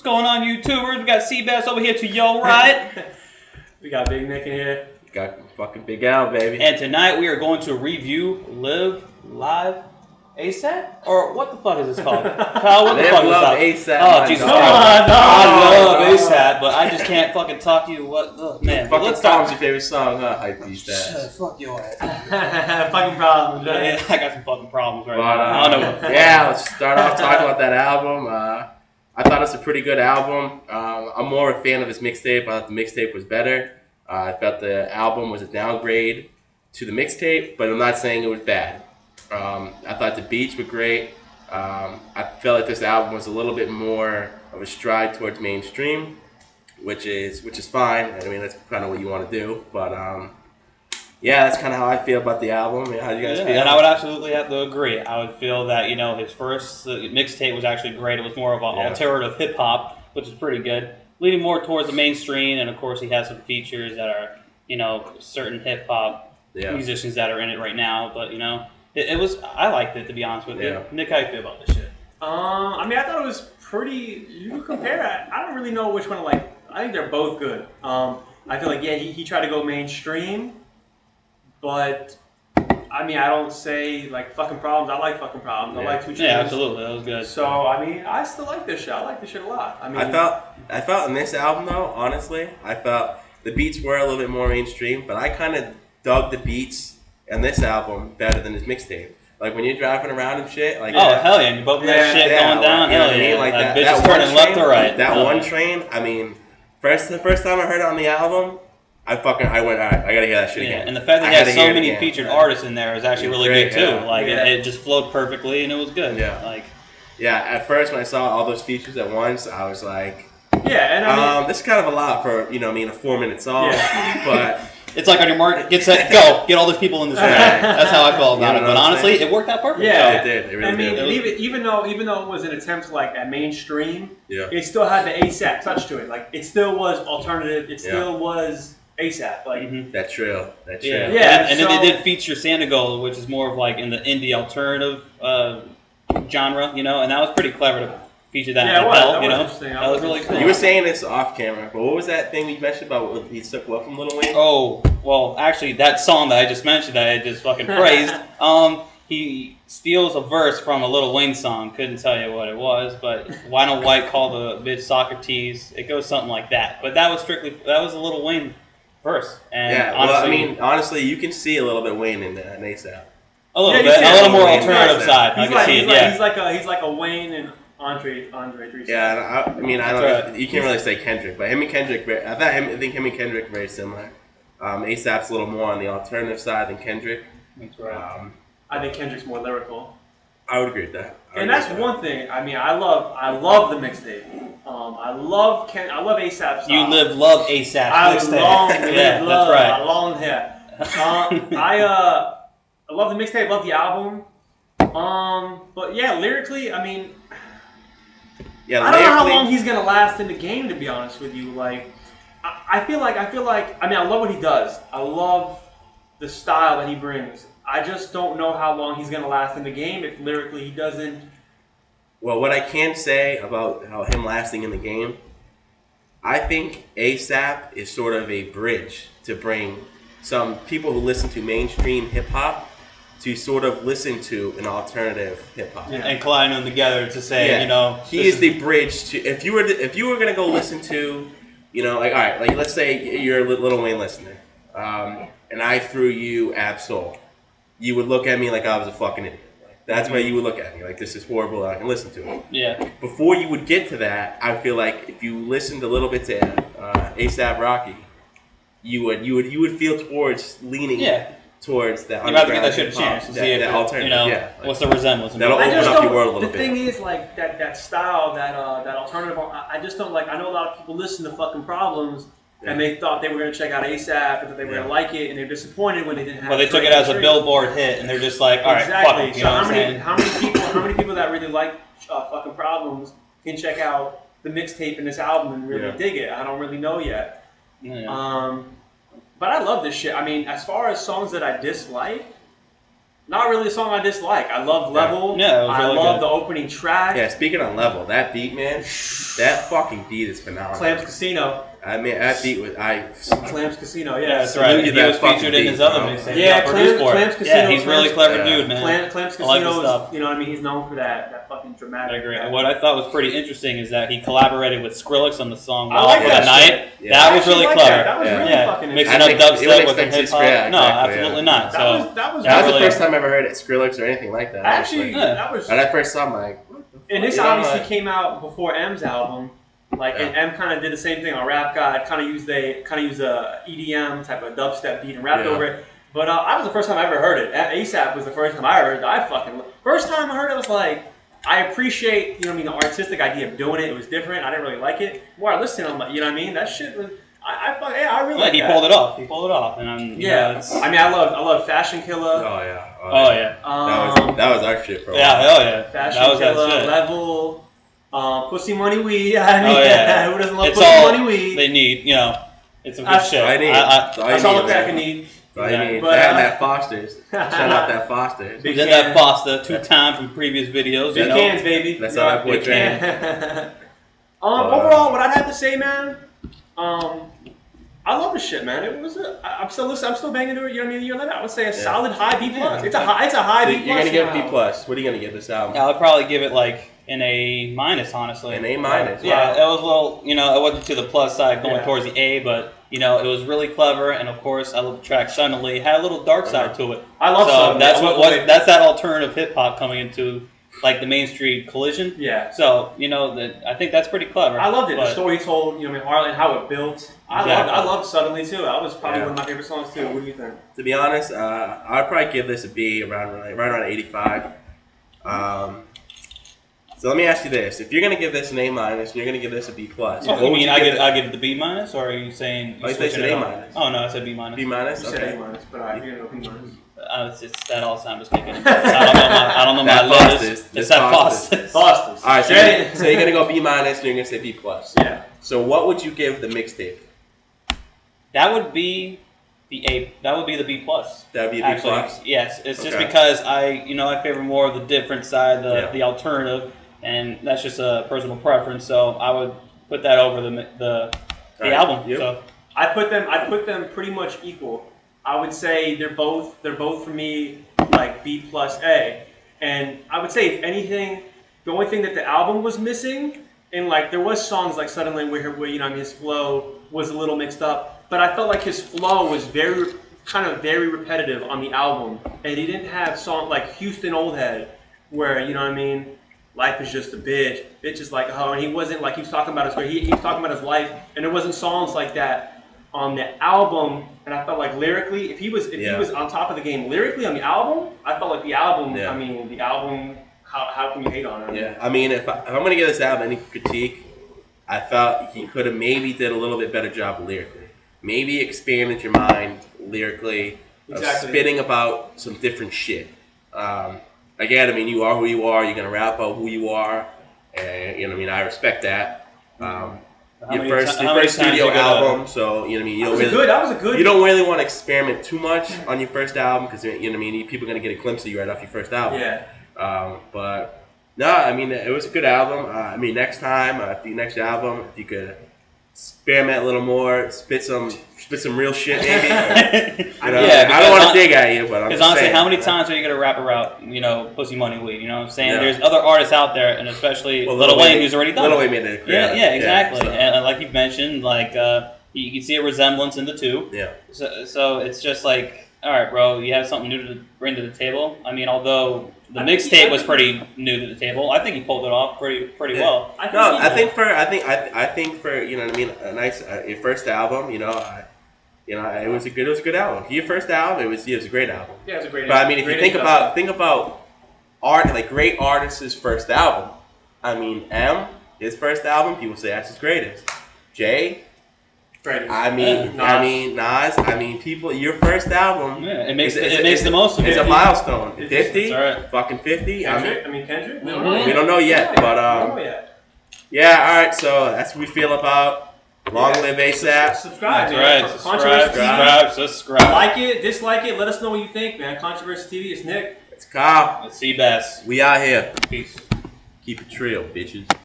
What's going on, YouTubers? We got Seabass over here to your right. We got Big Nick in here. We got fucking Big Al, baby. And tonight we are going to review Long.Live.ASAP? Or what the fuck is this called? Kyle, what the fuck is ASAP. Oh, Jesus Christ. I love ASAP, but I just can't fucking talk to you. What? Ugh, man. Fucking Let's start. Tom's your favorite song, huh? Hype these stats. Fuck your ass. Fucking problems, right? Yeah, I got some fucking problems right now. I don't know what yeah, let's start off talking about that album. I thought it's a pretty good album. I'm more a fan of his mixtape. I thought the mixtape was better. I felt the album was a downgrade to the mixtape, but I'm not saying it was bad. I thought the beats were great. I felt like this album was a little bit more of a stride towards mainstream, which is fine. I mean, that's kind of what you want to do. But yeah, that's kind of how I feel about the album. How do you guys feel? And I would absolutely have to agree. I would feel that, his first mixtape was actually great. It was more of an alternative hip hop, which is pretty good. Leading more towards the mainstream, and of course he has some features that are, certain hip hop musicians that are in it right now. But it was, I liked it, to be honest with you. Nick, how you feel about this shit? I mean, I thought it was pretty. You compare it. I don't really know which one I like. I think they're both good. I feel like he tried to go mainstream, but I mean, I don't say like fucking problems. I like fucking problems. I like 2 Chainz. Yeah, absolutely, that was good. So I mean, I still like this shit. I like this shit a lot. I mean, I felt in this album though, honestly, I felt the beats were a little bit more mainstream, but I kind of dug the beats in this album better than his mixtape. Like when you're driving around and shit, like hell yeah, you're bumping that shit going down, hell yeah, like that bitch is turning left or right. That one train, I mean, the first time I heard it on the album, I went, all right, I gotta hear that shit again. And the fact that he had so many featured artists in there is actually really good too. Like it just flowed perfectly and it was good. Yeah. At first when I saw all those features at once, I was like, and I mean, this is kind of a lot for a 4-minute song, but. It's like on your mark, get set, go. Get all these people in this room. That's how I felt about it. But honestly, it worked out perfect. Yeah, it did. It really did. Even though it was an attempt like at mainstream, it still had the ASAP touch to it. Like it still was alternative. It still was ASAP. Like that trill. Yeah. And then they did feature Santa Gold, which is more of like in the indie alternative genre, and that was pretty clever to feature that. Yeah, that was really cool. You were saying this off camera, but what was that thing you mentioned about he took what from Lil Wayne? Oh, well, actually, that song that I just mentioned that I just fucking praised, he steals a verse from a Lil Wayne song. Couldn't tell you what it was, but why don't white call the bitch Socrates? It goes something like that. But that was a Lil Wayne verse. And honestly, you can see a little bit Wayne in ASAP. A little bit, a little more alternative side. He's like a Wayne and Andre 3. Yeah, I don't know. You can't really say Kendrick, but him and Kendrick, I think him and Kendrick are very similar. ASAP's a little more on the alternative side than Kendrick. That's right. I think Kendrick's more lyrical. I would agree with that. And that's one thing. I mean, I love the mixtape. I love ASAP style. You love ASAP. I love that's right. Long hair. I love the mixtape. Love the album. But yeah, lyrically, I mean. Yeah, I don't know how long he's gonna last in the game, to be honest with you. Like, I feel like. I mean, I love what he does. I love the style that he brings. I just don't know how long he's gonna last in the game if lyrically he doesn't. Well, what I can say about how him lasting in the game, I think ASAP is sort of a bridge to bring some people who listen to mainstream hip hop to sort of listen to an alternative hip hop, and collide them together to say, he is the bridge to. If you were gonna go listen to, like all right, like let's say you're a Lil Wayne listener, and I threw you Ab Soul, you would look at me like I was a fucking idiot. That's why you would look at me like this is horrible. I can listen to it. Yeah. Before you would get to that, I feel like if you listened a little bit to ASAP Rocky, you would feel towards leaning. Yeah. Towards that, you have to give that shit a chance to see if alternative, what's the resemblance. That'll open up your world a little bit. The thing is, like that style, that alternative. I just don't like. I know a lot of people listen to fucking Problems, and they thought they were gonna check out ASAP and that they were gonna like it, and they're disappointed when they didn't have. Well, they took it as a Billboard hit, and they're just like, all right, fuck it. So how many people that really like fucking Problems can check out the mixtape in this album and really dig it? I don't really know yet. Yeah. But I love this shit. I mean, as far as songs that I dislike, Not really a song I dislike. I love Level. Yeah, it was I really love good. the opening track. Yeah, speaking on Level, that beat, man, that fucking beat is phenomenal. Clams Casino. I mean, that beat was Clams Casino, yeah. Yeah, that's right. He was featured in his other mixtape. Yeah, Clams Casino. Yeah, he's really clever dude, man. Clams I like his Casino, stuff. you know what I mean? He's known for that fucking dramatic. I agree. What I thought was pretty interesting is that he collaborated with Skrillex on the song I like for that the Night. Yeah. That was really clever. That was really fucking mixing interesting. up dubstep with hip hop. Yeah, No, exactly, absolutely not. So That was the really- first time I ever heard it, Skrillex or anything like that. Actually, Like, that was. when I first saw him, like, what the And fuck? this You know, obviously like- came out before M's album. And M kind of did the same thing on Rap God. Kind of used a EDM type of dubstep beat and rapped over it. But I was the first time I ever heard it. ASAP was the first time I ever heard it. First time I heard it was like, I appreciate, you know what I mean, the artistic idea of doing it. It was different. I didn't really like it. More I listened, I'm like, you know what I mean? That shit was, I really like he that. pulled it off. He pulled it off. And I mean, I love Fashion Killer. Oh yeah. Oh yeah. That was our shit, bro. Yeah. Oh yeah. Fashion That was Killer, that shit. Level, Pussy Money Weed. I mean, Oh, yeah. who doesn't love It's Pussy all Money Weed? they need. You know, it's some good That's shit. all I need. That's all the pack can need. I mean, But, that and that Foster's. Shout out that Foster's. Big Then can. that Foster 2 times from previous videos. Big You know. cans, baby. That's how that boy Big trained. can. Overall, what I'd have to say, man, I love this shit, man. It was I'm still banging to it. You know what I mean? I would say a solid high B plus. It's a high B plus. You're gonna give it B plus. What are you gonna give this album? I would probably give it like an A minus, honestly. An A minus. Yeah, it was a little. You know, it wasn't to the plus side, going towards the A, but you know, it was really clever. And of course, I love the track "Suddenly." It had a little dark side to it. I love so Suddenly. that's what was. That's that alternative hip hop coming into like the Main Street collision. Yeah. So you know, I think that's pretty clever. I loved it. But The story told, you know, Harlan, how it built. I loved Suddenly too. That was probably one of my favorite songs too. What do you think? To be honest, I'd probably give this a B around 85. So let me ask you this: if you're gonna give this an A minus, and you're gonna give this a B plus, Oh, what you would mean you I give give it the B minus, or are you saying Oh, you switching said it A up? minus. Oh no, I said B minus. B minus? You said Okay. A minus, but you're gonna go B minus. It's that all sound just kicking. I don't know my That letters. Foster's. It's that Foster's. Foster's. All right, so, Okay. so you're gonna go B minus, and you're gonna say B plus. Yeah. So what would you give the mixtape? That would be the A. That would be the B plus. That would be a B Actually, plus. yes. It's just Okay. because I favor more of the different side, Yeah. the alternative, and that's just a personal preference. So I would put that over the Right. album. Yep. So I put them pretty much equal. I would say they're both for me like B plus A. And I would say if anything, the only thing that the album was missing, and like there was songs like Suddenly where you know, I mean, his flow was a little mixed up, but I felt like his flow was very repetitive on the album, and he didn't have song like Houston Old Head, where you know what I mean, life is just a bitch is like oh, and he wasn't like he was talking about he was talking about his life, and there wasn't songs like that on the album. And I felt like lyrically, if he was on top of the game lyrically on the album, I felt like the album. Yeah. I mean, the album. How can you hate on it? Yeah, I mean, if I'm gonna give this album any critique, I felt he could have maybe did a little bit better job lyrically. Maybe expanded your mind lyrically, Exactly. spitting about some different shit. Again, I mean, you are who you are. You're gonna rap about who you are, and you know, what I mean, I respect that. Your first studio album, so you know what I mean. That was a good. You don't really want to experiment too much on your first album because you know what I mean. People are gonna get a glimpse of you right off your first album. Yeah. But no, I mean it was a good album. I mean next time, the next album, if you could experiment a little more, spit some real shit, maybe. I don't want to dig at you, but I'm Because just honestly, saying, how many times are you gonna rap about Pussy Money Weed? You know what I'm saying? Yeah. There's other artists out there, and especially Lil Wayne, who's already done Lil it. Wayne made it. Yeah, exactly. so, And like you mentioned, like you can see a resemblance in the two. yeah. So it's just like, all right, bro, you have something new to bring to the table. I mean, although the mixtape was pretty new to the table, I think he pulled it off pretty well. I think for you know what I mean, a nice your first album, it was a good album. For your first album, it was a great album. Yeah, it was a great. But I mean, if you think about art, like great artists' first album, I mean, his first album, people say that's his greatest. Jay, Nas, people, your first album. Yeah, it makes the most of it. It's a milestone. 50, It's all right. fucking 50. Kendrick. We don't know yet, but yeah. All right, so that's what we feel about Long.Live.ASAP. Subscribe, That's man. right. Controversy TV. Subscribe. Like it, dislike it. Let us know what you think, man. Controversy TV. It's Nick. It's Kyle. Let's see best. We out here. Peace. Keep it real, bitches.